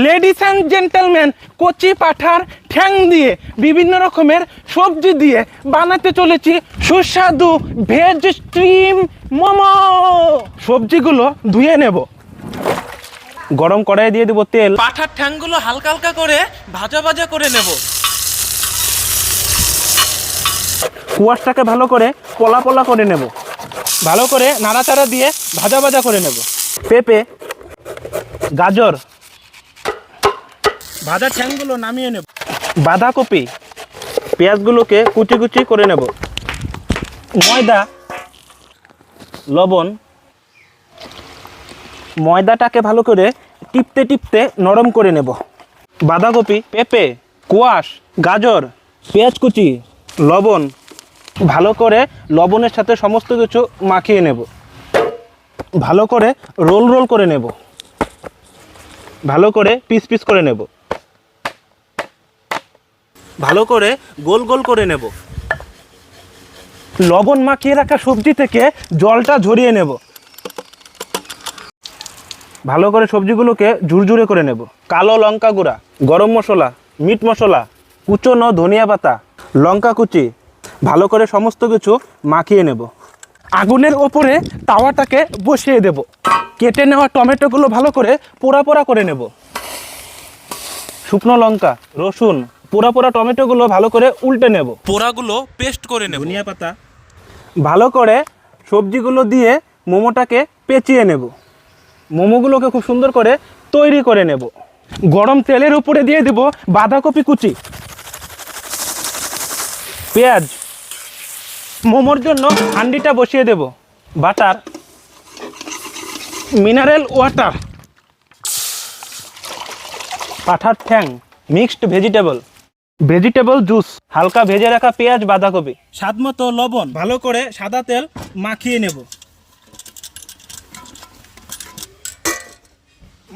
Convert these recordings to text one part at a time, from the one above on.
Ladies and gentleman, কচি পাঁঠার ঠ্যাং দিয়ে বিভিন্ন রকমের সবজি দিয়ে বানাতে চলেছি সুস্বাদু ভেজ স্টিম মোমো। সবজিগুলো ধুয়ে নেব, গরম কড়াইয়ে দিয়ে দেবো তেল। পাঁঠার ঠ্যাংগুলো হালকা হালকা করে ভাজা ভাজা করে নেব। কুয়াশটাকে ভালো করে পলা পলা করে নেব, ভালো করে নাড়াচাড়া দিয়ে ভাজা ভাজা করে নেব। পেঁপে, গাজর, ভাজা ঠ্যাংগুলো নামিয়ে নেব। বাঁধাকপি, পেঁয়াজগুলোকে কুচি কুচি করে নেব। ময়দা, লবণ, ময়দাটাকে ভালো করে টিপতে টিপতে নরম করে নেব। বাঁধাকপি, পেঁপে, কোয়াশ, গাজর, পেঁয়াজ কুচি, লবণ, ভালো করে লবণের সাথে সমস্ত কিছু মাখিয়ে নেব। ভালো করে রোল রোল করে নেব, ভালো করে পিস পিস করে নেব, ভালো করে গোল গোল করে নেব। লবণ মাখিয়ে রাখা সবজি থেকে জলটা ঝরিয়ে নেব। ভালো করে সবজিগুলোকে ঝুরঝুরে করে নেব। কালো লঙ্কা গুঁড়া, গরম মশলা, মিট মশলা, কুচনো ধনিয়া পাতা, লঙ্কা কুচি, ভালো করে সমস্ত কিছু মাখিয়ে নেব। আগুনের ওপরে তাওয়াটাকে বসিয়ে দেব। কেটে নেওয়া টমেটোগুলো ভালো করে পোড়া পোড়া করে নেব। শুকনো লঙ্কা, রসুন, পোড়া পোড়া টমেটোগুলো ভালো করে উল্টে নেব। পোড়াগুলো পেস্ট করে নেব। ধনিয়া পাতা, ভালো করে সবজিগুলো দিয়ে মোমোটাকে পেঁচিয়ে নেব। মোমোগুলোকে খুব সুন্দর করে তৈরি করে নেব। গরম তেলের উপরে দিয়ে দেব বাঁধাকপি কুচি, পেঁয়াজ, মোমোর জন্য হান্ডিটা বসিয়ে দেব। বাটার, মিনারেল ওয়াটার, পাঁঠার ঠ্যাং, মিক্সড ভেজিটেবল জুস, হালকা ভেজে রাখা পেঁয়াজ, বাঁধাকপি, স্বাদ মতো লবণ, ভালো করে সাদা তেল মাখিয়ে নেব।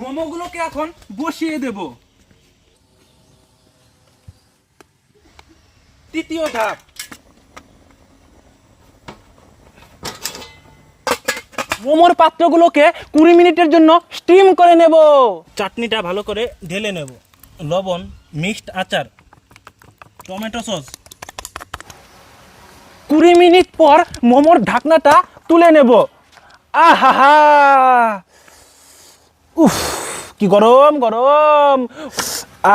মোমোগুলোকে এখন বসিয়ে দেব। তৃতীয় ধাপ, মোমোর পাত্রগুলোকে 20 মিনিটের জন্য স্টিম করে নেব। চাটনিটা ভালো করে ঢেলে নেব। লবণ, মিক্সড আচার, টমেটো সস। 20 মিনিট পর মোমোর ঢাকনাটা তুলে নেব। আহা, উফ, কি গরম গরম।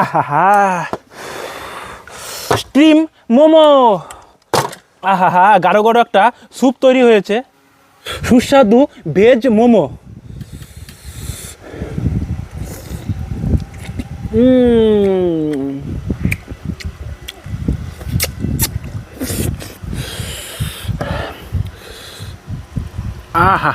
আহা, স্টিম মোমো। আহা, গাঢ় গাঢ় একটা স্যুপ তৈরি হয়েছে। সুস্বাদু ভেজ মোমো। আহা,